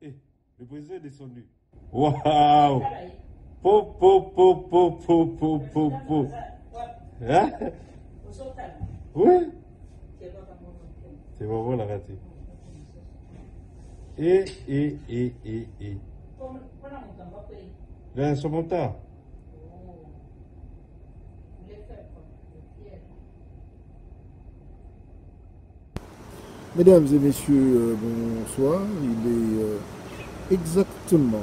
Eh, le président est descendu. Waouh! Po, po, po, po, po, po, po, po. Hein? Oui? C'est vraiment la raté. Et. Là, sur mon tas. Mesdames et messieurs, bonsoir. Il est exactement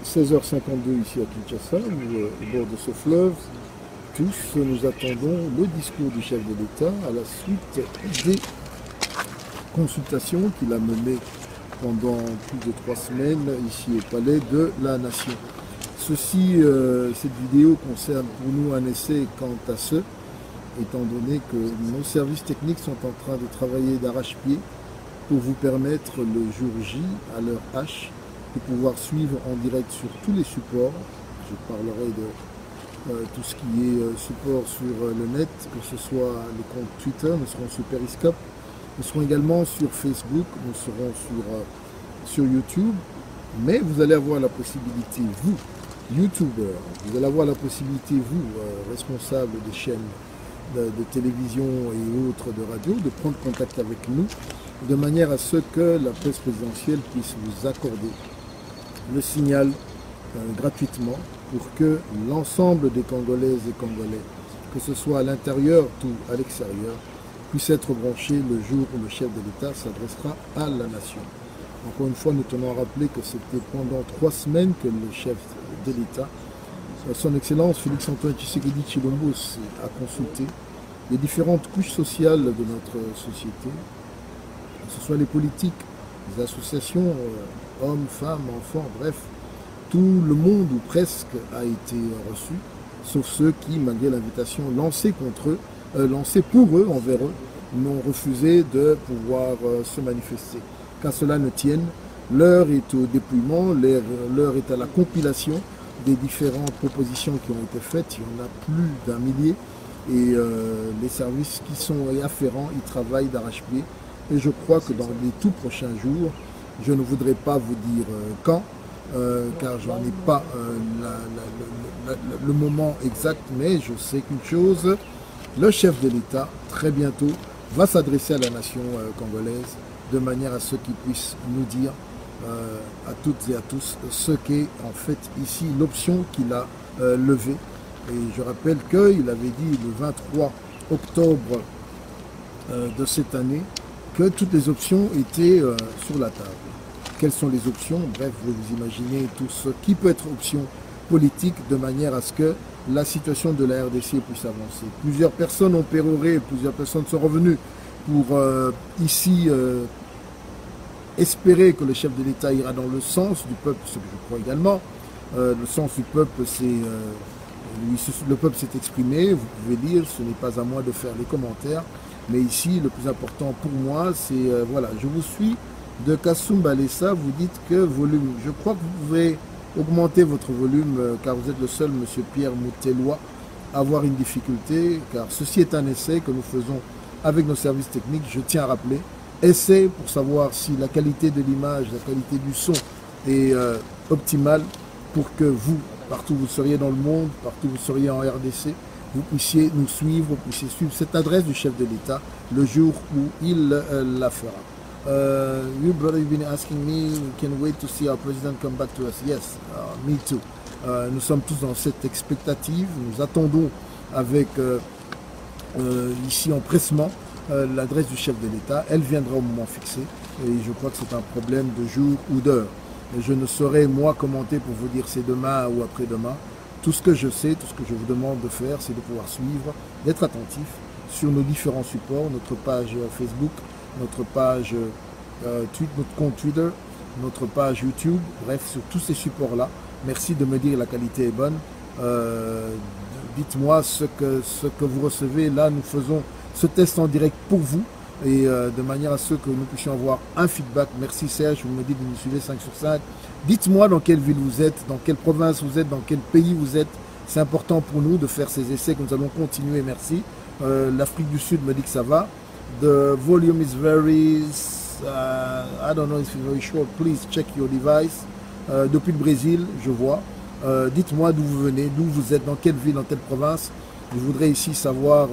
16h52 ici à Kinshasa, au bord de ce fleuve. Tous, nous attendons le discours du chef de l'État à la suite des consultations qu'il a menées pendant plus de 3 semaines ici au Palais de la Nation. Cette vidéo concerne pour nous un essai quant à ce, étant donné que nos services techniques sont en train de travailler d'arrache-pied pour vous permettre le jour J, à l'heure H, de pouvoir suivre en direct sur tous les supports. Je parlerai de tout ce qui est support sur le net, que ce soit les comptes Twitter, nous serons sur Periscope, nous serons également sur Facebook, nous serons sur YouTube, mais vous allez avoir la possibilité, vous, YouTubers, vous allez avoir la possibilité, vous, responsables des chaînes de télévision et autres de radio, de prendre contact avec nous, de manière à ce que la presse présidentielle puisse vous accorder le signal gratuitement pour que l'ensemble des Congolaises et Congolais, que ce soit à l'intérieur ou à l'extérieur, puisse être branché le jour où le chef de l'État s'adressera à la nation. Encore une fois, nous tenons à rappeler que c'était pendant 3 semaines que le chef de l'État, son Excellence Félix-Antoine Tshisekedi Tshilombo, a consulté les différentes couches sociales de notre société, que ce soit les politiques, les associations, hommes, femmes, enfants, bref, tout le monde ou presque a été reçu, sauf ceux qui, malgré l'invitation lancée pour eux, envers eux, n'ont refusé de pouvoir se manifester. Qu'à cela ne tienne, l'heure est au dépouillement, l'heure est à la compilation des différentes propositions qui ont été faites. Il y en a plus d'1 millier et les services qui sont afférents, ils travaillent d'arrache-pied. Et je crois que dans les tout prochains jours, je ne voudrais pas vous dire quand, car j'en ai pas le moment exact, mais je sais qu'une chose, le chef de l'État, très bientôt, va s'adresser à la nation congolaise de manière à ce qu'il puisse nous dire à toutes et à tous ce qu'est en fait ici l'option qu'il a levée. Et je rappelle qu'il avait dit le 23 octobre de cette année que toutes les options étaient sur la table. Quelles sont les options? Bref, vous imaginez tout ce qui peut être option politique de manière à ce que la situation de la RDC puisse avancer. Plusieurs personnes ont péroré, plusieurs personnes sont revenues pour ici espérer que le chef de l'État ira dans le sens du peuple, ce que je crois également. Le sens du peuple, c'est... le peuple s'est exprimé, vous pouvez lire, ce n'est pas à moi de faire les commentaires. Mais ici, le plus important pour moi, c'est... voilà, je vous suis de Kassoum Balessa, vous dites que volume... Je crois que vous pouvez augmenter votre volume, car vous êtes le seul, monsieur Pierre Moutelois, à avoir une difficulté, car ceci est un essai que nous faisons avec nos services techniques, je tiens à rappeler. Essai pour savoir si la qualité de l'image, la qualité du son est optimale pour que vous, partout où vous seriez dans le monde, partout où vous seriez en RDC, vous puissiez nous suivre, vous puissiez suivre cette adresse du chef de l'État le jour où il la fera. You brother, you've been asking me, we can wait to see our president come back to us. Yes, me too. Nous sommes tous dans cette expectative, nous attendons avec ici empressement l'adresse du chef de l'État, elle viendra au moment fixé et je crois que c'est un problème de jour ou d'heure. Je ne saurais moi commenter pour vous dire c'est demain ou après-demain. Tout ce que je sais, tout ce que je vous demande de faire, c'est de pouvoir suivre, d'être attentif sur nos différents supports, notre page Facebook, notre page notre compte Twitter, notre page YouTube, bref, sur tous ces supports-là. Merci de me dire la qualité est bonne. Dites-moi ce que vous recevez. Là, nous faisons ce test en direct pour vous et de manière à ce que nous puissions avoir un feedback. Merci Serge, vous me dites de nous suivre 5 sur 5. Dites-moi dans quelle ville vous êtes, dans quelle province vous êtes, dans quel pays vous êtes. C'est important pour nous de faire ces essais que nous allons continuer. Merci. L'Afrique du Sud me dit que ça va. The volume is very I don't know if it's very short. Please check your device. Depuis le Brésil, je vois. Dites-moi d'où vous venez, d'où vous êtes, dans quelle ville, dans quelle province. Je voudrais ici savoir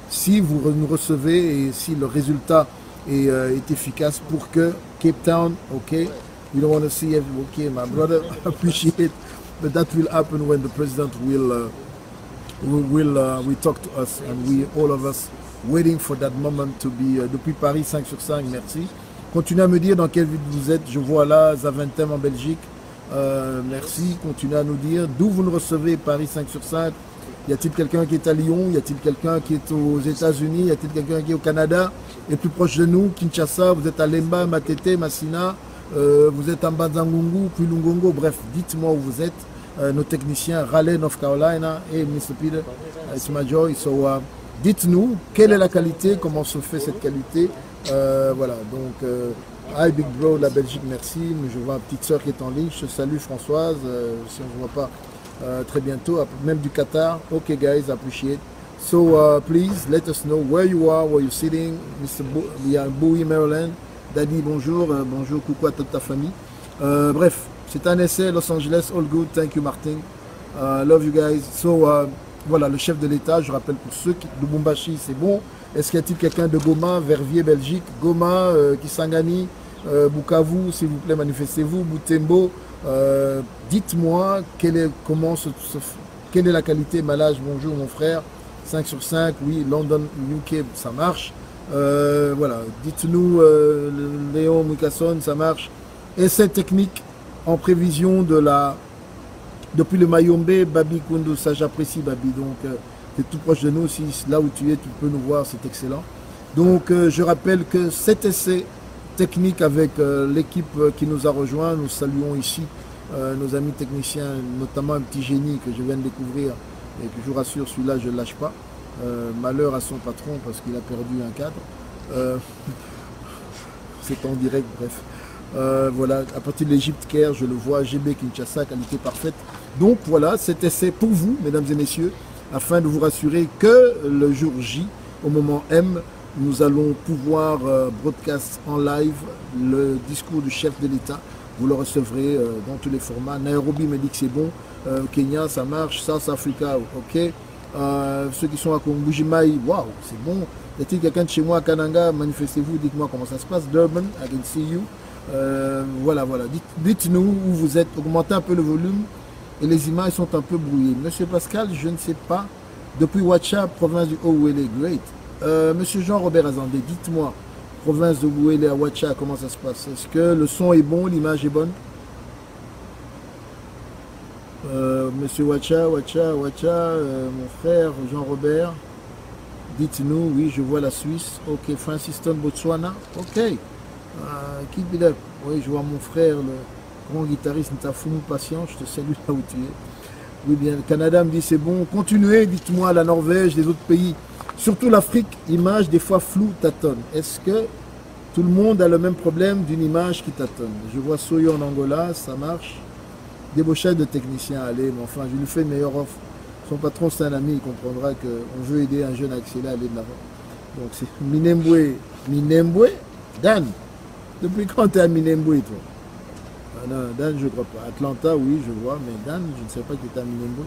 si vous nous recevez et si le résultat est efficace pour que Cape Town, okay, you don't want to see everyone, okay, my brother, appreciate it, but that will happen when the president will talk to us, and we, all of us, waiting for that moment to be, depuis Paris 5 sur 5, merci. Continuez à me dire dans quelle ville vous êtes, je vois là Zaventem en Belgique, merci, continuez à nous dire d'où vous nous recevez, Paris 5 sur 5, y a-t-il quelqu'un qui est à Lyon, y a-t-il quelqu'un qui est aux États-Unis, y a-t-il quelqu'un qui est au Canada, et plus proche de nous, Kinshasa, vous êtes à Lemba, Matete, Massina, vous êtes en Banzangungu, Kulungongo, bref, dites-moi où vous êtes. Nos techniciens, Raleigh, North Carolina, et Mr. Peter, it's my joy. So, dites-nous quelle est la qualité, comment se fait cette qualité. Voilà, donc, hi Big Bro, la Belgique, merci. Je vois une petite soeur qui est en ligne. Je te salue Françoise, si on ne se voit pas très bientôt, même du Qatar. Ok, guys, appreciate. So, please let us know where you are, where you're sitting. We are in Bowie, Maryland. Daddy, bonjour, bonjour, coucou à toute ta famille. Bref. C'est un essai, Los Angeles, all good, thank you Martin, love you guys. So, voilà, le chef de l'État, je rappelle pour ceux qui, Lubumbashi, c'est bon. Est-ce qu'il y a-t-il quelqu'un de Goma, Verviers, Belgique, Goma, Kisangani, Bukavu, s'il vous plaît, manifestez-vous, Butembo, dites-moi quelle est la qualité, Malage, bonjour mon frère, 5 sur 5, oui, London, UK, ça marche. Voilà, dites-nous, Léon Mukasson, ça marche. Essai technique. En prévision de depuis le Mayombe, Babi Koundou, ça j'apprécie Babi, donc tu es tout proche de nous, si là où tu es, tu peux nous voir, c'est excellent. Donc je rappelle que cet essai technique avec l'équipe qui nous a rejoint, nous saluons ici nos amis techniciens, notamment un petit génie que je viens de découvrir, et que je vous rassure, celui-là je ne lâche pas, malheur à son patron parce qu'il a perdu un cadre, c'est en direct, bref. Voilà, à partir de l'Égypte Caire, je le vois, GB Kinshasa, qualité parfaite. Donc voilà, cet essai pour vous, mesdames et messieurs, afin de vous rassurer que le jour J, au moment M, nous allons pouvoir broadcast en live le discours du chef de l'État. Vous le recevrez dans tous les formats. Nairobi me dit que c'est bon, Kenya ça marche, South Africa, ok. Ceux qui sont à Kongujimai, waouh, c'est bon. Y a-t-il quelqu'un de chez moi à Kananga? Manifestez-vous, dites-moi comment ça se passe. Durban, I can see you. Voilà, dites-nous où vous êtes, augmentez un peu le volume et les images sont un peu brouillées. Monsieur Pascal, je ne sais pas, depuis Ouacha, province du Haut-Ouélé, great. Monsieur Jean-Robert Azandé, dites-moi, province de Ouélé à Ouacha, comment ça se passe? Est-ce que le son est bon, l'image est bonne? Monsieur Ouacha, mon frère Jean-Robert, dites-nous, oui, je vois la Suisse, ok, Franciston, Botswana, ok. Keep it up. Oui, je vois mon frère, le grand guitariste Ntafumu Patient, je te salue là où tu es. Oui, bien, le Canada me dit c'est bon. Continuez, dites-moi, la Norvège, les autres pays, surtout l'Afrique, image des fois floue, tâtonne. Est-ce que tout le monde a le même problème d'une image qui tâtonne? Je vois Soyo en Angola, ça marche. Débauchage de technicien, allez, mais enfin, je lui fais une meilleure offre. Son patron, c'est un ami, il comprendra qu'on veut aider un jeune à accélérer à aller de l'avant. Donc c'est Minembwe, Dan. Depuis quand tu es à Minembwe, toi? Non, Dan, je ne crois pas. Atlanta, oui, je vois, mais Dan, je ne sais pas que tu étais à Minembwe.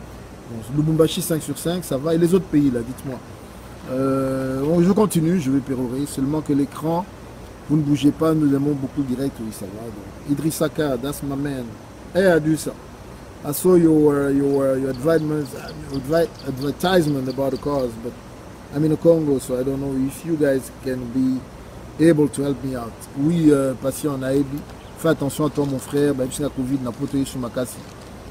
Bon, Lubumbashi 5 sur 5, ça va. Et les autres pays, là, dites-moi. Bon, je continue, je vais pérorer. Seulement que l'écran, vous ne bougez pas, nous aimons beaucoup direct, oui, ça va. Donc, Idrissaka, that's my man. Hey, Adusa, I saw your advertisement about the cars, but I'm in the Congo, so I don't know if you guys can be able to help me out. Oui, patient en Haïti. Fais attention à toi, mon frère. Même si la Covid n'a protégé sur ma casse,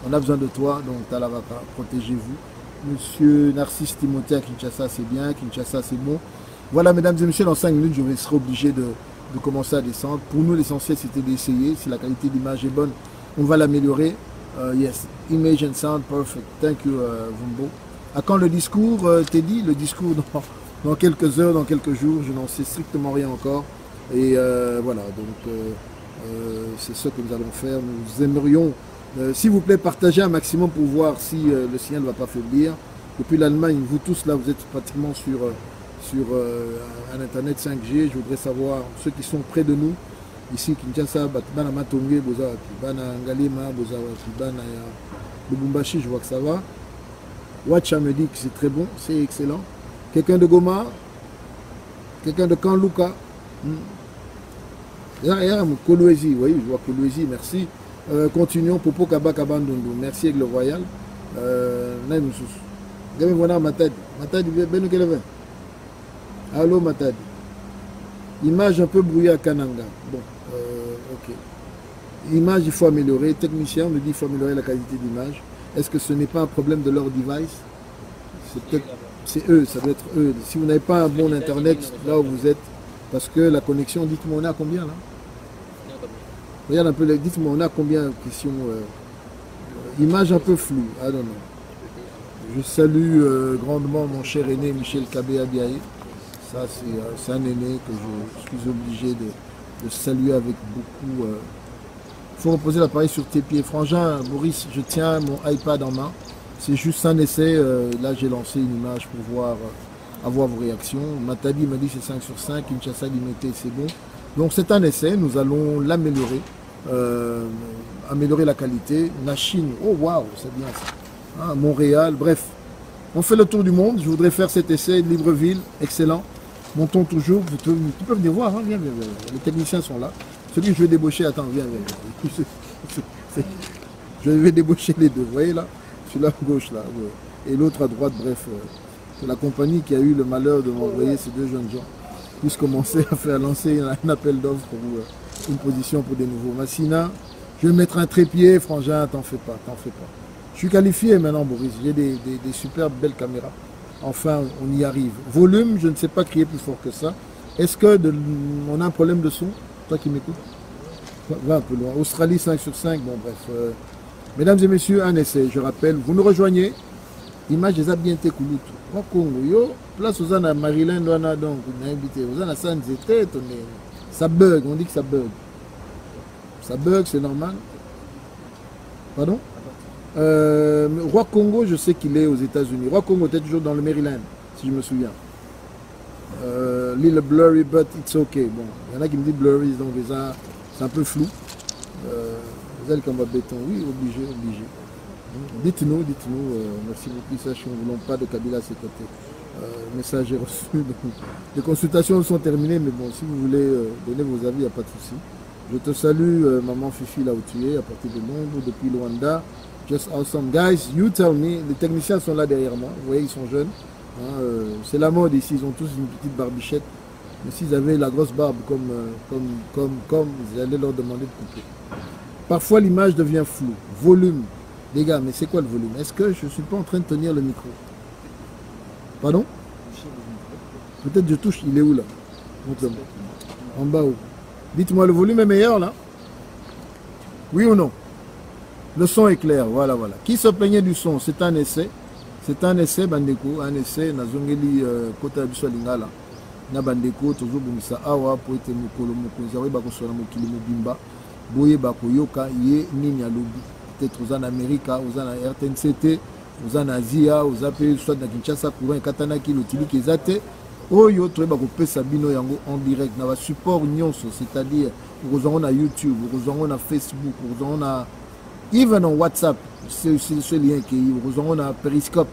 on a besoin de toi, donc Talavaka, protégez-vous. Monsieur Narcisse Timothée à Kinshasa, c'est bien. Kinshasa, c'est bon. Voilà, mesdames et messieurs, dans 5 minutes, je serai obligé de commencer à descendre. Pour nous, l'essentiel, c'était d'essayer. Si la qualité d'image est bonne, on va l'améliorer. Yes, image and sound, perfect. Thank you, Vumbo. À quand le discours, Teddy? Le discours dans quelques heures, dans quelques jours, je n'en sais strictement rien encore. Et voilà, donc c'est ce que nous allons faire. Nous aimerions, s'il vous plaît, partager un maximum pour voir si le signal ne va pas faiblir. Depuis l'Allemagne, vous tous là, vous êtes pratiquement sur un Internet 5G. Je voudrais savoir, ceux qui sont près de nous, Ici, Kinshasa, Bana Matongé, Boza, Bana Ngalima, Boza, Bana Lubumbashi, je vois que ça va. Wacha me dit que c'est très bon, c'est excellent. Quelqu'un de Goma, quelqu'un de Kanluka. Kolwezi, oui, je vois Kolwezi, merci. Continuons, Popo Kaba Kabandondo, merci avec le Royal. Matadi, allô Matadi. Image un peu brouillée à Kananga. Bon, ok. Image, il faut améliorer. Technicien, on me dit qu'il faut améliorer la qualité d'image. Est-ce que ce n'est pas un problème de leur device? C'est peut-être, c'est eux, ça doit être eux. Si vous n'avez pas un bon internet là où vous êtes, parce que la connexion, dites-moi, on a combien là? Regarde un peu, dites-moi, on a combien question image un peu floue, I don't know. Je salue grandement mon cher aîné Michel Kabé Abiaye. Ça, c'est un aîné que je suis obligé de saluer avec beaucoup. Il faut reposer l'appareil sur tes pieds. Frangin, Boris, je tiens mon iPad en main. C'est juste un essai. Là, j'ai lancé une image pour voir, avoir vos réactions. Matadi m'a dit c'est 5 sur 5. Kinshasa Limité, c'est bon. Donc, c'est un essai. Nous allons l'améliorer. Améliorer la qualité. La Chine, oh waouh, c'est bien ça. Hein, Montréal, bref. On fait le tour du monde. Je voudrais faire cet essai. Libreville, excellent. Montons toujours. Tu peux venir voir. Hein, viens. Les techniciens sont là. Celui que je vais débaucher, attends, viens. Je vais débaucher les deux. Vous voyez là? Celui-là à gauche là. Et l'autre à droite, bref. C'est la compagnie qui a eu le malheur de m'envoyer ces deux jeunes gens. Puisse commencer à faire lancer un appel d'offres pour une position pour des nouveaux. Massina, je vais mettre un trépied, Frangin, t'en fais pas. Je suis qualifié maintenant, Boris. J'ai des super belles caméras. Enfin, on y arrive. Volume, je ne sais pas crier plus fort que ça. Est-ce que on a un problème de son? Toi qui m'écoutes? Va un peu loin. Australie 5 sur 5. Bon, bref. Mesdames et messieurs, un essai. Je rappelle, vous nous rejoignez. Image des Abienté Kouloutou. Au Congo, yo, place aux à Maryland, on a donc, on a invité. Aux à San Zété, ça bug. On dit que ça bug. Ça bug, c'est normal. Pardon? Roi Congo, je sais qu'il est aux États-Unis. Roi Congo était toujours dans le Maryland, si je me souviens. Little blurry, but it's okay. Bon, il y en a qui me disent blurry, donc c'est un peu flou. Vous allez comme béton, oui, obligé. Dites-nous, merci beaucoup, Sacha, nous ne voulons pas de Kabila à ses côtés. Message est reçu. Les consultations sont terminées, mais bon, si vous voulez donner vos avis, il n'y a pas de souci. Je te salue, maman Fifi, là où tu es, à partir de Londres, depuis Luanda. Just awesome. Guys, you tell me, les techniciens sont là derrière moi, vous voyez, ils sont jeunes. Hein, c'est la mode ici, ils ont tous une petite barbichette. Mais s'ils avaient la grosse barbe comme vous allez leur demander de couper. Parfois, l'image devient floue. Volume. Les gars, mais c'est quoi le volume? Est-ce que je ne suis pas en train de tenir le micro? Pardon? Peut-être je touche, il est où là? En bas où? Dites-moi, le volume est meilleur là? Oui ou non? Le son est clair, voilà. Qui se plaignait du son? C'est un essai. C'est un essai, Bandeko, un essai, Nazongeli Kota Biso Lingala. Na Bandeko, toujours Bumisa Awa, pour être Mokolo Mokonzawe, Bakosona Mokili Mobimba, Boye Bakoyoka, Ye Nini Alobi. Peut-être aux en Amérique, aux en RTNCT, aux en Asie, aux AP, soit dans Kinshasa, Courant, Katanaki, l'Otili, Kezate. Oyo, tu vas couper Sabino Yango en direct. Dans le support nyonso, c'est-à-dire, vous avez na YouTube, vous avez na Facebook, vous avez na even en WhatsApp, c'est ce lien qui vous avez na Periscope,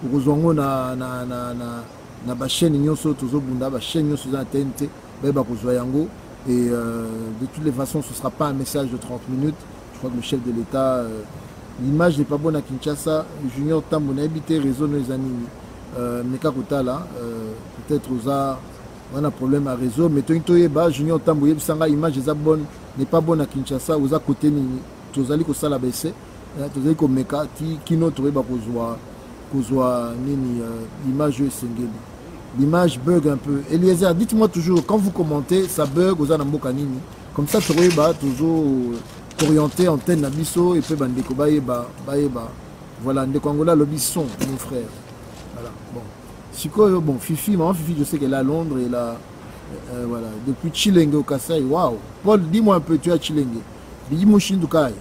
vous avez na chaîne nyonso, toujours bunda, la chaîne nyonso dans TNT, vous Yango. Et de toutes les façons, ce ne sera pas un message de 30 minutes. Je crois que le chef de l'État, l'image n'est pas bonne à Kinshasa. Junior Tambo n'a habité réseau nos amis. Meka Kotala, peut-être on a un problème à réseau. Mais Junior Tambo, l'image n'est pas bonne à Kinshasa. Vous avez côté Nini. Vous allez que ça la baisser. Vous allez que Meka, qui notre l'image est single. L'image bug un peu. Eliezer, dites-moi toujours, quand vous commentez, ça bug aux Anamboka Nini. Comme ça, tu toujours orienté antenne Nabiso et puis Bandeko Baeba. Voilà, Ndeko Angola, le bisson, mon frère. Voilà, bon. Siko, bon, Fifi, maman Fifi, je sais qu'elle est à Londres et là, voilà, depuis Chilenge au Kassai, waouh. Paul, dis-moi un peu, tu es à Chilenge. Dis-moi Shindukai.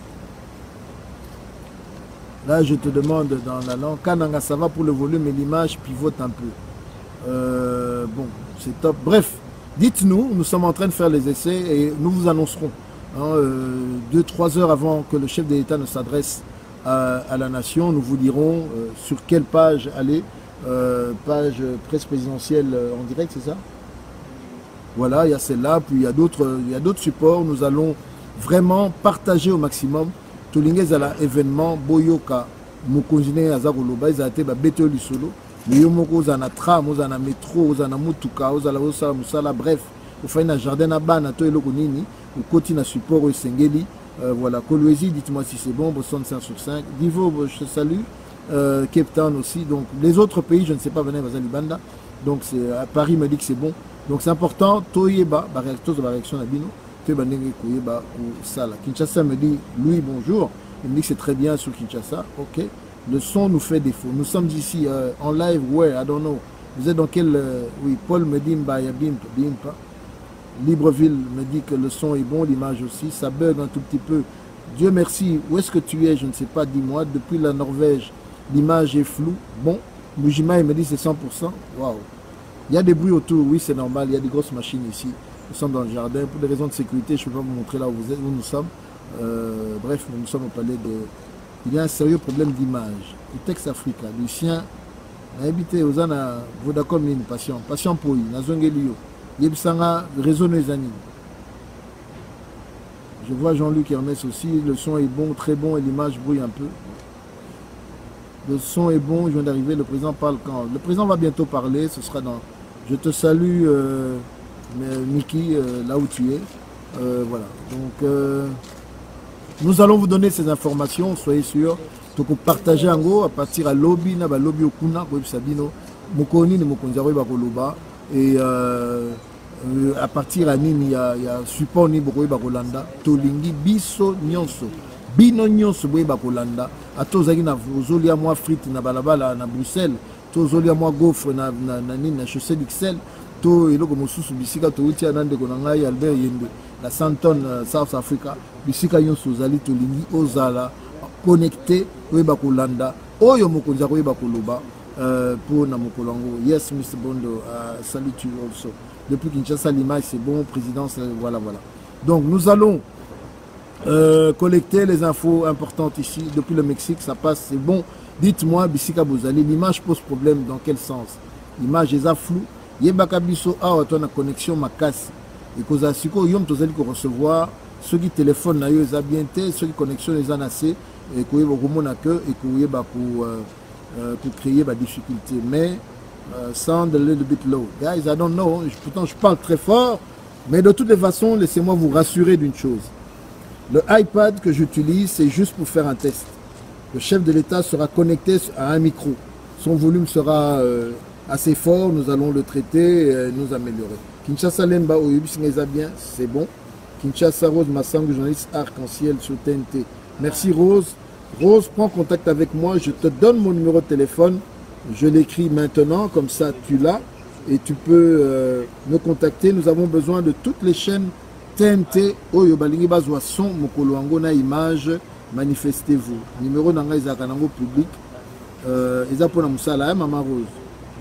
Là, je te demande dans la langue, Kananga, ça va pour le volume et l'image pivote un peu. Bon, c'est top. Bref, Dites-nous, nous sommes en train de faire les essais et nous vous annoncerons 2-3 heures avant que le chef de l'État ne s'adresse à la nation. Nous vous dirons sur quelle page aller, page presse présidentielle en direct, c'est ça? Voilà, il y a celle-là, puis il y a d'autres supports. Nous allons vraiment partager au maximum. Tolingez à l'événement Boyoka, Mokonjine Azaroloba, ils ont été Beto Lisolo. Moko zana tram, zana métro, zana mutuka, zana musala, bref, vous faites un jardin à ban, à toi et le konini, vous continuez à support au Sengeli. Voilà, Kolwezi, dites-moi si c'est bon, Boston 5 sur 5. Divo, je te salue. Cape Town aussi. Donc les autres pays, je ne sais pas, venez à Banda. Donc à Paris me dit que c'est bon. Donc c'est important. Toyeba, la réaction d'Abino. Kinshasa me dit, Louis, bonjour. Il me dit que c'est très bien sur Kinshasa. Ok. Le son nous fait défaut. Nous sommes ici en live. Ouais, I don't know. Vous êtes dans quel. Oui, Paul me dit, Bimpa. Libreville me dit que le son est bon, l'image aussi. Ça bug un tout petit peu. Dieu merci. Où est-ce que tu es? Je ne sais pas, dis-moi. Depuis la Norvège, l'image est floue. Bon. Mujima, il me dit c'est 100%. Waouh. Il y a des bruits autour. Oui, c'est normal. Il y a des grosses machines ici. Nous sommes dans le jardin. Pour des raisons de sécurité, je ne peux pas vous montrer là où vous êtes, où nous sommes. Bref, nous sommes au palais de. Il y a un sérieux problème d'image. Le texte Africa, Lucien, a habité aux Anna, Vodacom, une passion pour lui, Nazongelio, Yebsanga, réseau Nezani. Je vois Jean-Luc Ernest aussi, le son est bon, très bon, et l'image brouille un peu. Le son est bon, je viens d'arriver, le président parle quand? Le président va bientôt parler, ce sera dans. Je te salue, Niki, là où tu es. Voilà, donc. Nous allons vous donner ces informations, soyez sûrs. Donc partager en gros à partir à lobby, na ba lobby okuna ko sabino, mokoni ne mokonzaro ba koloba et à partir à nini il y a support ni boko ba kolanda, tolingi biso nyonso. Bino nyonso boye ba kolanda, atozaki na vozoli ya moi frite na balabala na Bruxelles, tozoli ya moi gaufre na nini na chaussée d'Ixelles, to eloko mosusu bisika to uti anande ko ngai Albert Yende. La Santon South Africa, bisika nyonso ozali tolingi ozala connecté oyeba kolanda oyo mokonzi akoyeba koloba pour na mokolongo. Yes, Mr. Bondo, salut tu also. Depuis Kinshasa, l'image c'est bon, présidence, voilà. Donc nous allons collecter les infos importantes ici. Depuis le Mexique, ça passe, c'est bon. Dites-moi, bisika bozali, l'image pose problème dans quel sens? L'image est floue. Yebaka biso awa to na connexion makasi. Et cause à ce que yom tozali ko recevoir ceux qui téléphonent na yo eza bien té, ceux qui connexion les en assez et ko yeba komona que et ko yeba pour créer ba difficulté, mais sound a little bit low. Guys, I don't know, pourtant je parle très fort, mais de toutes les façons, laissez-moi vous rassurer d'une chose. Le iPad que j'utilise, c'est juste pour faire un test. Le chef de l'État sera connecté à un micro. Son volume sera assez fort, nous allons le traiter et nous améliorer. Kinshasa Lemba Oyubisingeza bien, c'est bon. Kinshasa Rose Massang, journaliste arc-en-ciel sur TNT. Merci Rose. Rose, prends contact avec moi, je te donne mon numéro de téléphone. Je l'écris maintenant, comme ça tu l'as. Et tu peux me contacter. Nous avons besoin de toutes les chaînes TNT. Oyobalingi Bazwa son, Mokolo Angona image. Manifestez-vous. Numéro d'Anga Isakanango public. Ezapona Moussala, Maman Rose.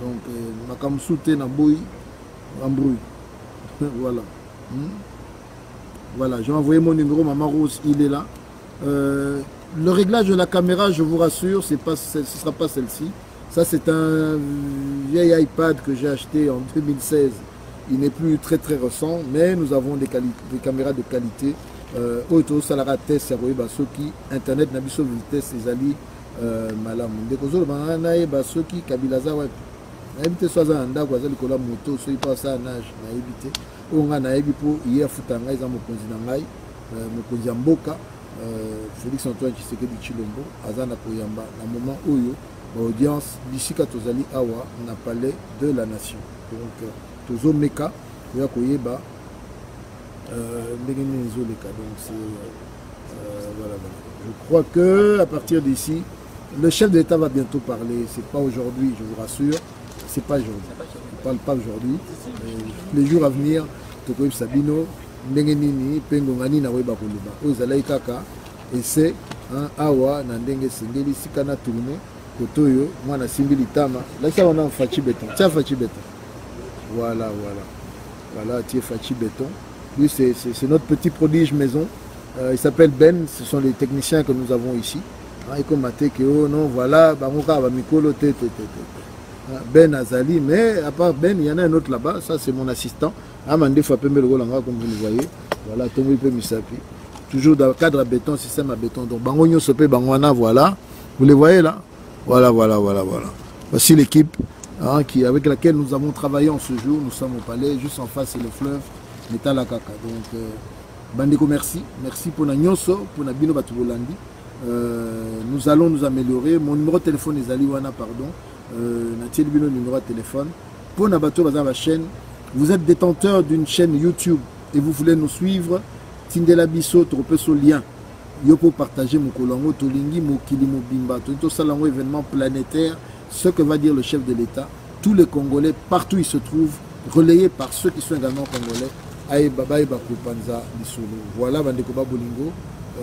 Donc, Makamsoute Naboui, Ambrouille. Voilà. Voilà, j'ai envoyé mon numéro, Maman Rose, il est là. Le réglage de la caméra, je vous rassure, ce ne sera pas celle-ci. Ça, c'est un vieil iPad que j'ai acheté en 2016. Il n'est plus très très récent, mais nous avons des caméras de qualité. Auto Salara Test, Soki, Internet, Nabiso Vitesse, Ezali, Malam. Dekozo, Manae, Basoki, Kabilaza, Web. Naibite soza anda kwa zali kola moto so ipa sa nage naibite onga naibi po hier futanga za mokonzi na ngai mokonzi ya mboka Félix Antoine Tshisekedi Tshilombo azana koyamba na moment oyo ba audience bisika tozali awa na palais de la nation. Donc tozo meka ya koyeba ndenge nini ezoleka. Donc c'est voilà. Je crois que à partir d'ici le chef de l'État va bientôt parler. C'est pas aujourd'hui, je vous rassure. C'est pas aujourd'hui. On ne parle pas aujourd'hui. Les jours à venir, Tokoïb Sabino, Ndengenini, Pengongani, Naweba Koluba. Ozalaï Kaka, et c'est un Awa, Nandenge Sengeli, Sikana tourné, Kotoyo, moi na Simbili Tama. Là, ça on a un Fachi Béton. Tiens, Fachi Béton. Voilà. Voilà, Fachi Béton. Lui, c'est notre petit prodige maison. Il s'appelle Ben, ce sont les techniciens que nous avons ici. Et comme oh non, voilà, Ben Azali, mais à part Ben, il y en a un autre là-bas, ça c'est mon assistant. Amandé Fapembe le Golanga, comme vous le voyez. Voilà, Tomo Misapi. Toujours dans le cadre à béton, système à béton. Donc, Bangonyo Sopé, Bangwana, voilà. Vous les voyez là? Voilà. Voici l'équipe avec laquelle nous avons travaillé en ce jour. Nous sommes au palais, juste en face, c'est le fleuve Metalakaka. Donc, Bandeko, merci. Merci pour la Nyonso, pour la Bino Batubolandi. Nous allons nous améliorer. Mon numéro de téléphone est Zaliwana, pardon. Natil Bino, numéro de téléphone. Pour Nabato Bazar, chaîne. Vous êtes détenteur d'une chaîne YouTube et vous voulez nous suivre. Tindela Bisso, Tropeso lien. Yopo partager mon kolongo, Tolingi, Mokili, Mobimba. Tout ça, c'est un événement planétaire. Ce que va dire le chef de l'État. Tous les Congolais, partout ils se trouvent, relayés par ceux qui sont également Congolais. Aïe Baba et Bakupanza Bissolo. Voilà, Bandekoba Bolingo.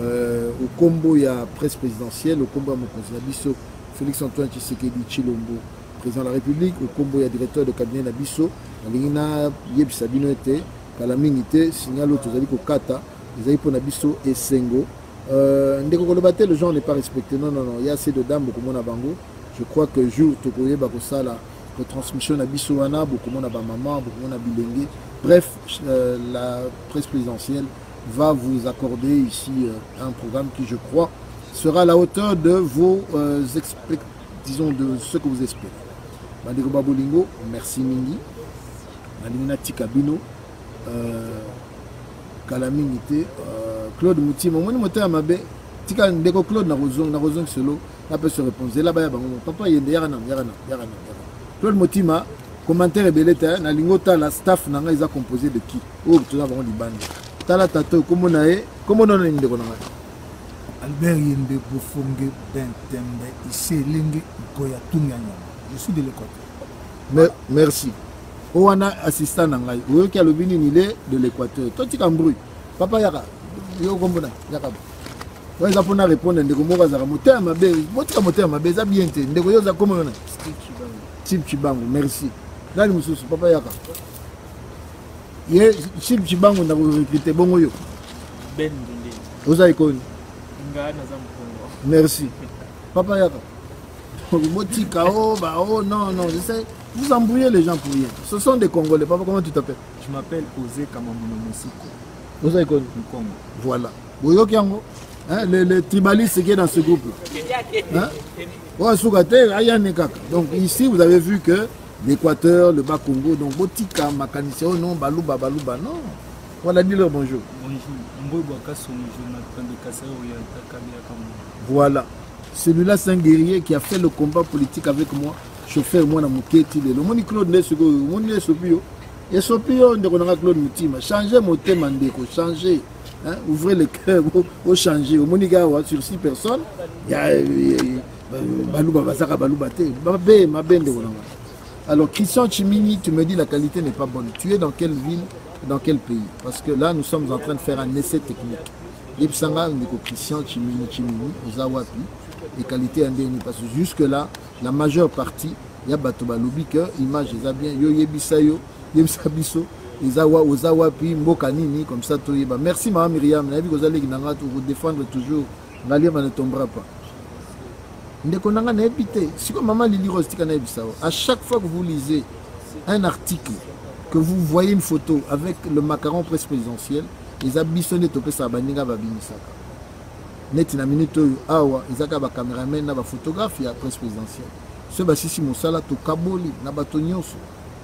Au combo, il y a presse présidentielle. Au combo, il y a Bisso, Félix Antoine Tshisekedi Chilombo, président de la République. Au combo, il y a directeur de cabinet Nabisso. Alingina Yeb Sabino était, Kalamingité, signal Tozali Kata, les pour Nabisso et Sengo. Ndeko Kolobate, le genre n'est pas respecté. Non, il y a assez de dames, beaucoup de bango. Je crois que jour Tokoye Bakosala, retransmission Nabisso Wana, beaucoup de maman, beaucoup de bilingue. Bref, la presse présidentielle va vous accorder ici un programme qui, je crois, sera à la hauteur de vos disons de ce que vous espérez. Bandeko Babolingo, merci Mingi. Malina Tikabino, Kalamingité, Claude Moutima, mon moteur Mabe, Tika Ndeko Claude Narozong Solo, là peut se répondre. Là-bas, papa, il y a Claude Moutima, commentaire et beleta, na lingota la staff nanga ils a composé de qui? Oh, tu vas voir du ban. Tala tato, comment on a Ndeko nanga? Albert Yende Bofongue Bentembe, ici Lingue Goya Tunyanya. Je suis de l'Équateur. Merci. On a assistant Nangai. Vous qui a le bini de l'Équateur. Toi tu as bruit. Papa Yaka. Yo kombona Yaka. Ouais ça pour na répondre ndeko mo bazara moteur mabe. Moteur mabe ça bien té. Ndeko yo za comment on a? Chip Chibango. Merci. Dali mususu Papa Yaka. Ye Chip Chibango na recruter bongo yo. Ben Ndende. Oza ikoni. Ngana za mkongo. Merci. Papa Yaka. Motika oh non, je sais. Vous embrouillez les gens pour rien. Ce sont des Congolais. Papa, comment tu t'appelles? Je m'appelle Osé Kamamuno Mosiko. Osé Kongo. Voilà. Le tribaliste qui est dans ce groupe. Donc ici, vous avez vu que l'Équateur, le Bas-Congo, donc Botika, Makaniseo, non, Balouba, non. Voilà, dis-leur bonjour. Voilà. Celui-là, c'est un guerrier qui a fait le combat politique avec moi. Chauffeur, moi, dans mon kéti, le moni Claude Nesego, mon nez Sopio. Et Sopio, on a Claude Moutima. Changez mon thème, changez. Ouvrez le cœur, vous changez. Au Moniga, sur 6 personnes, il y a Balouba Bazara, Balouba Té, ma bende. Alors, Christian Chimini, tu me dis la qualité n'est pas bonne. Tu es dans quelle ville, dans quel pays? Parce que là, nous sommes en train de faire un essai technique. Epsanga, Christian Chimini, Ozawapi. Et qualité indéniable parce que jusque là la majeure partie il y a Batoba Lobi que image ils bien yo yebisayo yebsabiso izawa ozawa puis mbokanini comme ça to yeba. Merci maman Myriam na bi kozali nanga to vous défendre toujours ngalia ne tombera pas ndeko nanga na ebité siko maman Lili Rose tika na ebisao. À chaque fois que vous lisez un article que vous voyez une photo avec le macaron presse présidentielle les abissonné topé sa baninga babinisaka net na minute awa izaka ba cameraman na ba photographe ya presse présidentielle ce basisi mosala to kaboli na bato nyonso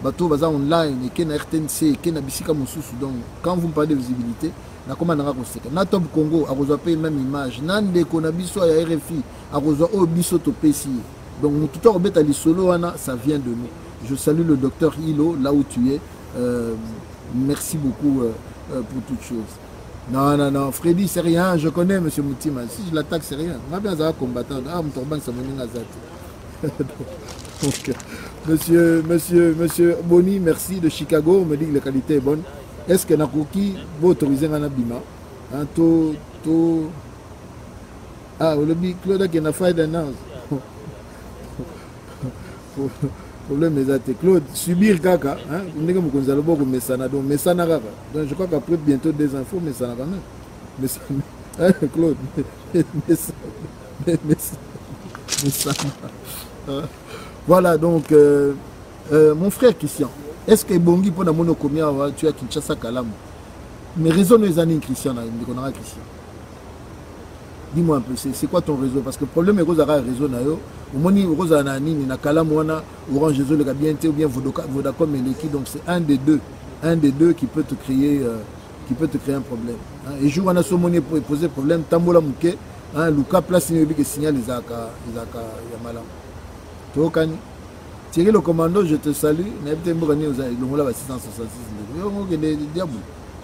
bato baza online et na RTNC et na bisika mosusu. Donc quand vous me parlez de visibilité na comment nanga koseka na Top Congo a reçoit même image na ndeko na biso ya RFI a reçoit o biso to pesi. Donc tout to obeta li solo wana ça vient de nous. Je salue le docteur Hilo là où tu es. Merci beaucoup pour toutes choses. Non, Freddy, c'est rien, je connais M. Moutima. Si je l'attaque, c'est rien. On va bien avoir combattant. Ah, mon torban, ça m'a donc, monsieur Boni, merci de Chicago. On me dit que la qualité est bonne. Est-ce que Nakoki va autoriser un abima? Ah, le Claude qui n'a pas d'annonce. Problème est Claude, subir kaka, hein, donc je crois qu'après bientôt des infos, mais ça n'a quand même. Hein, Claude, voilà, donc, mon frère Christian, est-ce que Bongi pour la monokomia, tu as Kinshasa Kalam? Mais raison les années Christian, Christian. Dis-moi un peu, c'est quoi ton réseau? Parce que le problème est que le réseau, au moins, il y a Kalam, Orange Réseau, le Gabienté ou bien Vodacom et l'équipe, donc c'est un des deux qui peut te créer un problème. Et jour on a sommoné pour poser problème, Tambola Mouké, Luka place qui signale les Aka Yamala. Tokani. Thierry le commando, je te salue. N'habitez pas le Mola 666.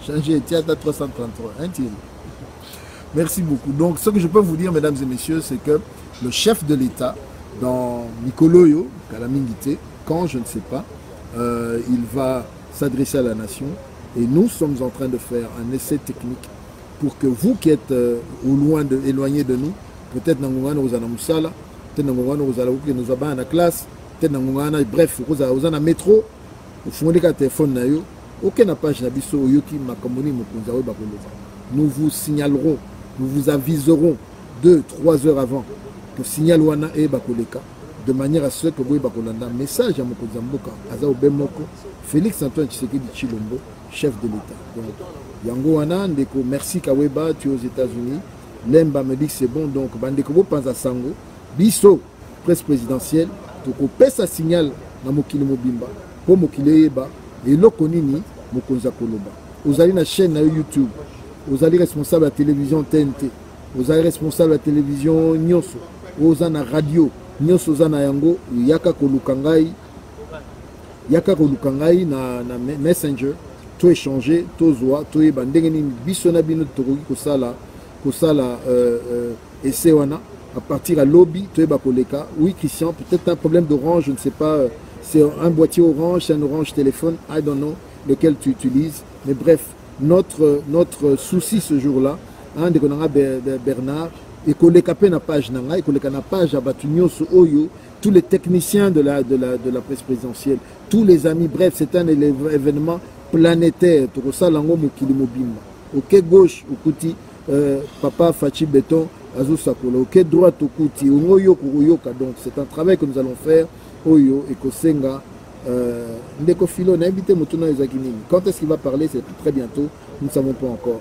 Changer théâtre 333. Hein, Thierry. Merci beaucoup. Donc, ce que je peux vous dire, mesdames et messieurs, c'est que le chef de l'État, dans Mikoloyo, Kalamingité, quand je ne sais pas, il va s'adresser à la nation. Et nous sommes en train de faire un essai technique pour que vous qui êtes éloignés de nous, peut-être dans le Moussala, peut-être dans le nous avons la classe, peut-être dans le bref, vous avez un métro, vous avez un téléphone, aucune page n'abisso Yoki Makamoni Mokunzawe Bakoloba. Nous vous signalerons, nous vous aviserons 2-3 heures avant que signal wana e bakoleka de manière à ce que vous bakolanda message à Mokonzamboka Azao Bemoko Félix Antoine Tshisekedi Tshilombo, chef de l'État. Donc yango wana ndeko merci Kaweba, tu es aux États-Unis. Lemba me dit que c'est bon, donc bandeko bo panza sango biso presse présidentielle toko pesa signal na mokili mobimba po mokili eba eloko nini Mokonza Koloba. Vous allez na chaîne na YouTube. Vous allez responsable de la télévision TNT, vous allez responsable de la télévision Nyoso, vous allez la radio Nyoso Zana Yango, Yaka Kolukangai na Messenger, tout échanger, tout zoa, tout ebandengeni bisona bino tokoki kosala essai wana à partir à lobby, tout ebakoleka. Oui Christian, peut-être un problème d'orange, je ne sais pas, c'est un boîtier orange, c'est un orange téléphone, I don't know lequel tu utilises, mais bref. Notre souci ce jour-là, de Bernard, et qu'on les na page nanga, et qu'on les na page à Batunyoso Oyo, tous les techniciens de la presse présidentielle, tous les amis, bref, c'est un événement planétaire. Torosa Lango Mokili Mobimba. Ok gauche, Okuti, Papa Fachi Béton, Azou Sakola. Ok droite, Okuti, Oyo Kuruyoka. Donc c'est un travail que nous allons faire, Oyo et Kosenga. Ndeko Philo, n'invitez Moutuna Ezakini. Quand est-ce qu'il va parler? C'est très bientôt, nous ne savons pas encore.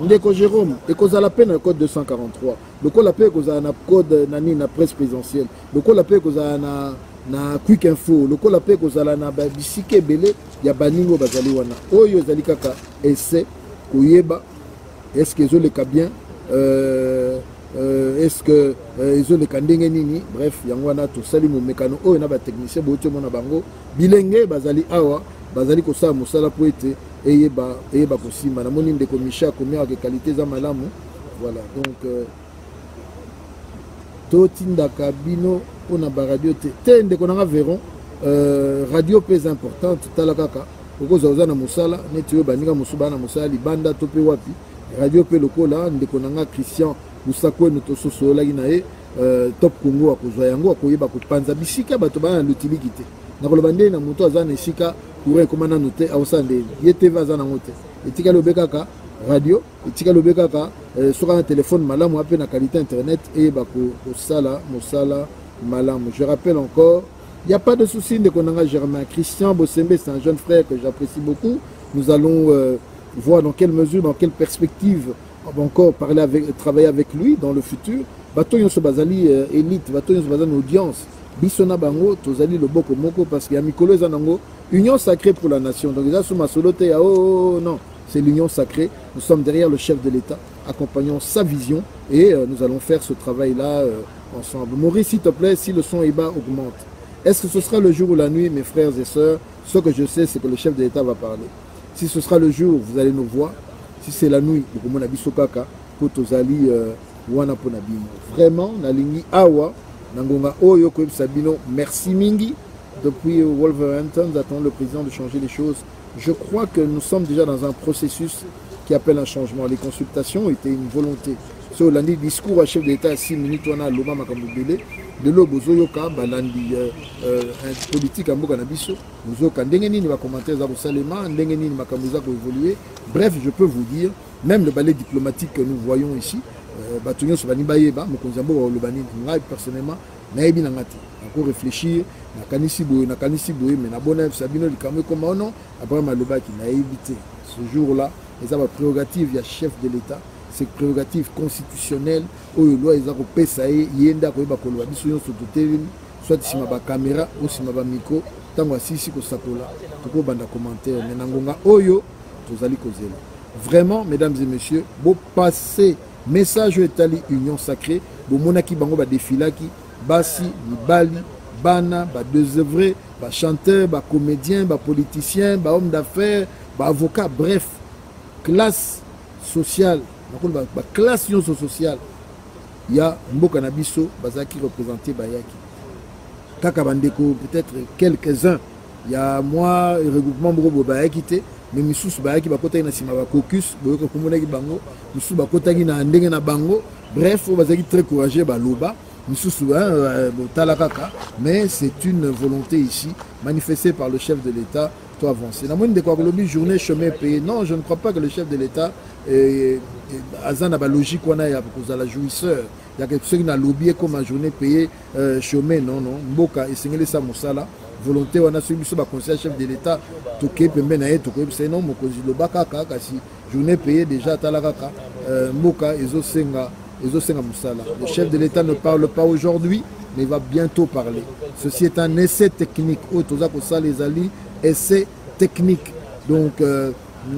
Ndeko Jérôme, et cause à la peine le code 243. Le code la paix cause à la code nani na presse présidentielle. Le code la paix cause à na quick info. Le code la paix cause à la na bisike belé ya baningo bazali wana. Oyo ezali kaka essaie koyeba. Est-ce que zo le bien? Est-ce que ils ont les kandenge nini? Bref, yangwana to sali mo mekano o na ba technicien bo to mona bango bilenge bazali awa bazali ko sa musala po ete eyeba kosima na moni ndeko Micha komia ke qualité za malamu. Voilà, donc to tinda kabino ona ba radio te ndeko na veron radio pèse importante talakaka okoza ozana musala neti yo baninga musuba na musala libanda to pe wapi radio pe lokola ndeko na Christian Busako nous tous sola inae top Congo akozwa yango akoyeba kopanza bisika bato bana l'utilité na kolobande na moto azana esika pour komana noter awsande yete vazana ngote etika lobeka ka radio etika lobeka ka sur un téléphone malamu ape na qualité internet et bako sala mosala malamu. Je rappelle encore, il n'y a pas de souci de konanga Germain Christian Bosembe, c'est un jeune frère que j'apprécie beaucoup. Nous allons voir dans quelle mesure, dans quelle perspective on va encore travailler avec lui dans le futur. Bato yon so bazali élite, bato yon so bazali audience. Bisona bango, tozali le boko moko parce qu'il y a Mikolo Zanango, union sacrée pour la nation. Donc déjà sous ma soloté, oh non, c'est l'union sacrée. Nous sommes derrière le chef de l'État, accompagnant sa vision et nous allons faire ce travail-là ensemble. Maurice, s'il te plaît, si le son est bas, augmente. Est-ce que ce sera le jour ou la nuit, mes frères et sœurs? Ce que je sais, c'est que le chef de l'État va parler. Si ce sera le jour, vous allez nous voir. Si c'est la nuit, vraiment, Nalingi Awa, Nangonga Oyo Sabino, merci Mingi. Depuis Wolverhampton, nous attendons le président de changer les choses. Je crois que nous sommes déjà dans un processus qui appelle un changement. Les consultations étaient une volonté. so landi discours à chef d'État 6 minutes wana loma makambo belé de lo bozo yoka balandi politique amboka na biso bozo ka ndenge nini ba commentaires za Salema ndenge nini makambo za ko évoluer. Bref, je peux vous dire même le ballet diplomatique que nous voyons ici batonyo so bani bayeba mokonzi amboka lo bani ngai personnellement nayebi na ngati encore réfléchir na kanisi boye mais na bona sabino likamwe comme non après maloba qui na évité ce jour-là les a prérogative ya chef de l'État. C'est prérogative constitutionnelle où le loi est à repérer yenda ko ba koloba biso yo sototelemi soit si ma caméra ou si ma micro tango asisi ko sakola to ko banda commentaire mais nangonga oyo tozali kozela vraiment mesdames et messieurs beau passer message etali union sacrée bo monaki bango ba défilaki basi mibali bana ba désœuvrés ba chanteurs ba comédiens ba politiciens ba hommes d'affaires ba avocats bref classe sociale. La classe sociale, il y a Mboka Nabiso, Bazaki représenté Bayaki. Kaka Bandeko, peut-être quelques-uns. Il y a moi, le regroupement Mbogo Bayaki, mais Missous Bayaki, Bakota Nasima Caucus, Boyoko Kumonaki Bango, Missous Bakota na Ndengena Bango. Bref, Bazaki très courageux, Baloba, Missous Talakaka. Mais c'est une volonté ici, manifestée par le chef de l'État. Avancer. Dans une journée chemin payé. Non, je ne crois pas que le chef de l'État a la logique qu'on a pour la jouisseur. Il y a quelque chose qui a lobbyé comme une journée payée chemin. Non, non. Mboka et Sengele Samosala. Volonté, on a suivi sur le conseil chef de l'État. Toké, Pembenae, Toké, c'est non, Mokozi Lobaka, si journée payée déjà, Talakaka. Mboka, Ezo Senga Moussala. Le chef de l'État ne parle pas aujourd'hui, mais il va bientôt parler. Ceci est un essai technique. Autozako les alliés. Essai technique. Donc,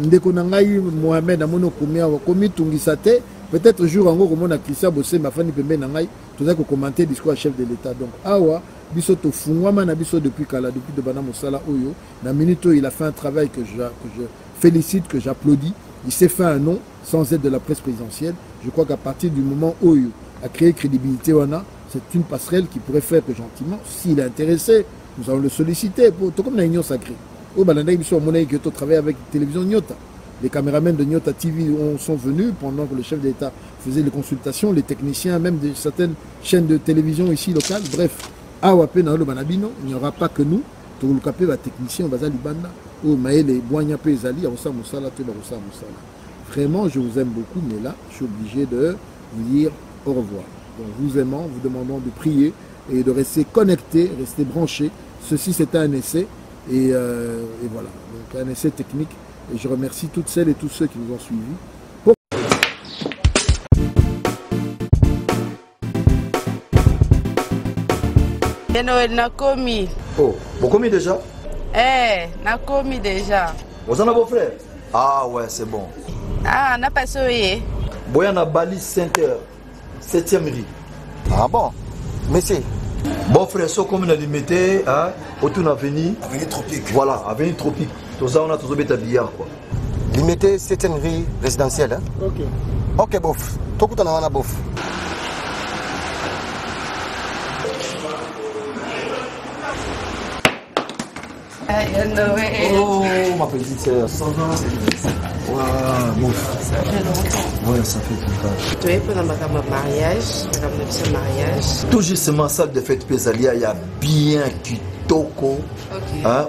ndeko nangai Mohamed amono komi tungisate peut-être jour en gros comme on a Christian Bossé ma fani pembe nangai tout ça ko commenter discours chef de l'État. Donc awa biso to fungwama na biso depuis kala depuis de bana mosala oyo na minute il a fait un travail que je félicite, que j'applaudis. Il s'est fait un nom sans aide de la presse présidentielle. Je crois qu'à partir du moment où il a créé crédibilité wana, c'est une passerelle qui pourrait faire que gentiment s'il est intéressé. Nous allons le solliciter pour tout comme la Union sacrée. Au Balanda, ils sont monnaie que tu travailles avec la télévision Nyota. Les caméramans de Nyota TV sont venus pendant que le chef d'État faisait les consultations, les techniciens, même de certaines chaînes de télévision ici locales. Bref, à Wapé, dans le Banabino, il n'y aura pas que nous. Tout le capé va technicien, on va aller Banda. Au Maël et Boignapé Zali, à Ossa Moussala, Teba Ossa Moussala. Vraiment, je vous aime beaucoup, mais là, je suis obligé de vous dire au revoir. Donc, vous aimant, vous demandons de prier et de rester connectés, rester branchés. Ceci, c'était un essai et voilà, donc un essai technique. Et je remercie toutes celles et tous ceux qui nous ont suivis. Noël Nakomi. Oh, vous commis déjà? Nakomi déjà. Vous en avez vos frères? Ah ouais, c'est bon. Ah, on n'a pas sauvé. Boyana Bali 5h, 7e rue. Ah bon? Monsieur. Bon frère, so comme on a limité, hein, autour de l'avenue. Avenue Tropique. Voilà, avenue Tropique. Tout ça, on a tous les billard quoi. Limité 7e rue résidentielle. Hein? Ok. Ok, bof. Tout le monde a bof. Oh, ma petite sœur, ça va? Ouais, bon. Ça fait longtemps. Ouais, ça fait longtemps. Tu es pour un mariage. Tout justement, salle de fête Pésalia, il y a bien Kitoko. Ok. Hein?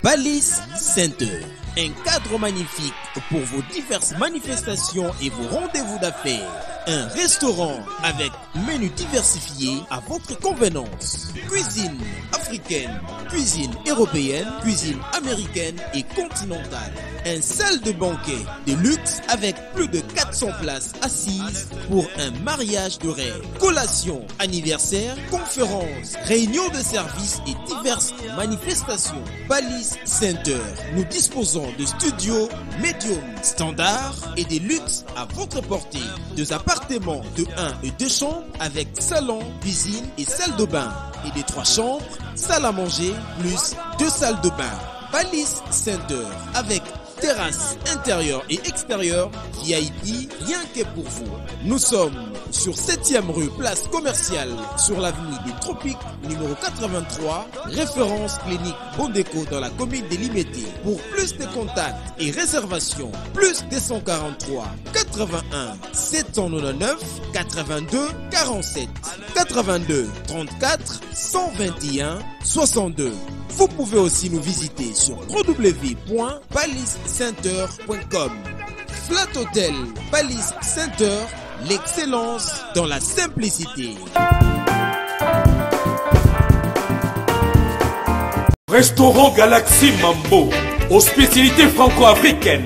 Balise Center, un cadre magnifique pour vos diverses manifestations et vos rendez-vous d'affaires. Un restaurant avec menu diversifié à votre convenance. Cuisine africaine, cuisine européenne, cuisine américaine et continentale. Un salle de banquet de luxe avec plus de 400 places assises pour un mariage de rêve. Collation, anniversaire, conférences, réunions de services et diverses manifestations. Balise Center. Nous disposons de studios médium standard et des luxe à votre portée. Deux appartements de 1 et 2 chambres avec salon, cuisine et salle de bain. Et des 3 chambres, salle à manger plus 2 salles de bain. Balise Center avec terrasse intérieure et extérieure, VIP, rien que pour vous. Nous sommes sur 7e rue, place commerciale, sur l'avenue des Tropiques, numéro 83, référence clinique Bondeko dans la commune de Limete. Pour plus de contacts et réservations, plus 243 81 799 82 47 82 34 121 62. Vous pouvez aussi nous visiter sur www.paliscenter.com. Flat Hotel Palace Center, l'excellence dans la simplicité. Restaurant Galaxy Mambo, aux spécialités franco-africaines.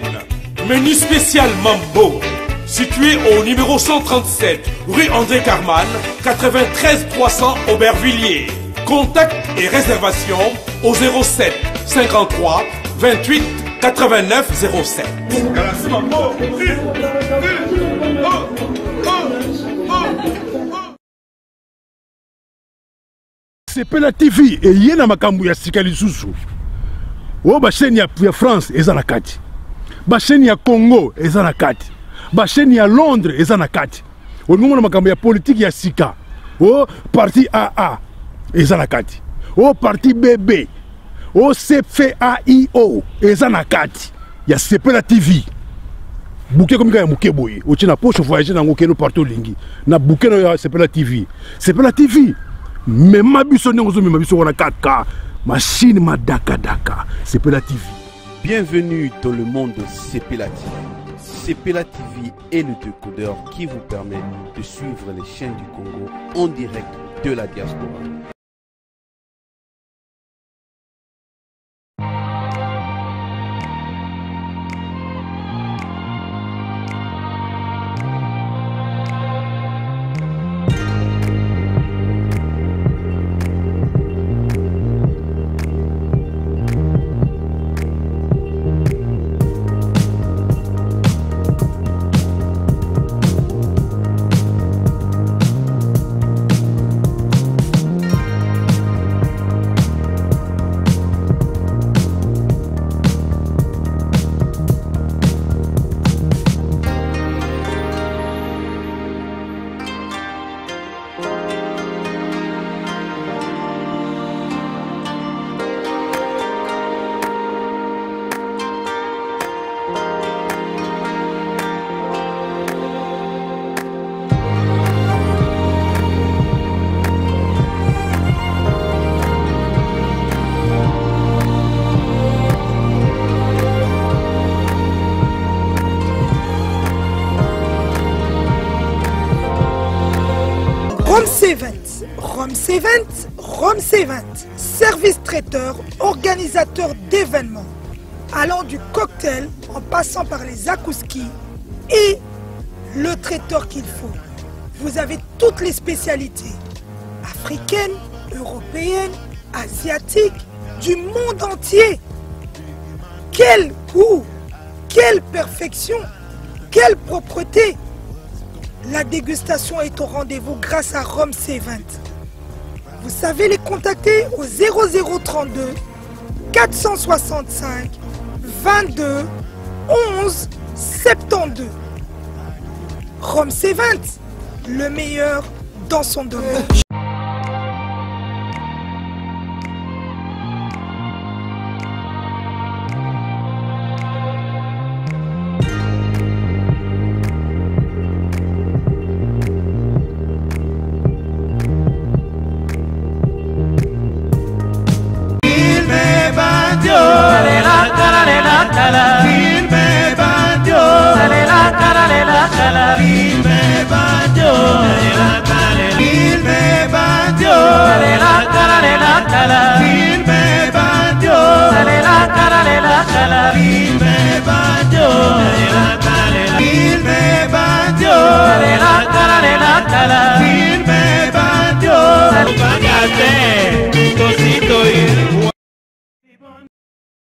Menu spécial Mambo, situé au numéro 137, rue André Carman, 93 300 Aubervilliers. Contact et réservation au 07 53 28 89 07. Galaxy Mambo. Sepela TV et yena makambu ya sika lisusu. O ba chaîne ya France eza na kati. Ba chaîne ya Congo eza na kati. Ba chaîne ya Londres eza na kati. O ngomona makambu ya politique ya sika. O parti AA eza na kati. O parti BB. O CFAIO eza na kati. Ya Sepela TV. Bouquet comme ya muke boye. O tina poche voyager na ngokeno partout lingi. Na bouquet ya Sepela TV. Sepela TV. Mais ma biso n'engozo mais ma biso wana 4K machine ma daka Sepela TV. Bienvenue dans le monde de Sepela TV. Sepela TV est le décodeur qui vous permet de suivre les chaînes du Congo en direct de la diaspora. Rome C20, service traiteur, organisateur d'événements, allant du cocktail en passant par les akouskis et le traiteur qu'il faut. Vous avez toutes les spécialités, africaines, européennes, asiatiques, du monde entier. Quel goût, quelle perfection, quelle propreté. La dégustation est au rendez-vous grâce à Rome C20. Vous savez les contacter au 0032 465 22 11 72. Rome C20, le meilleur dans son domaine.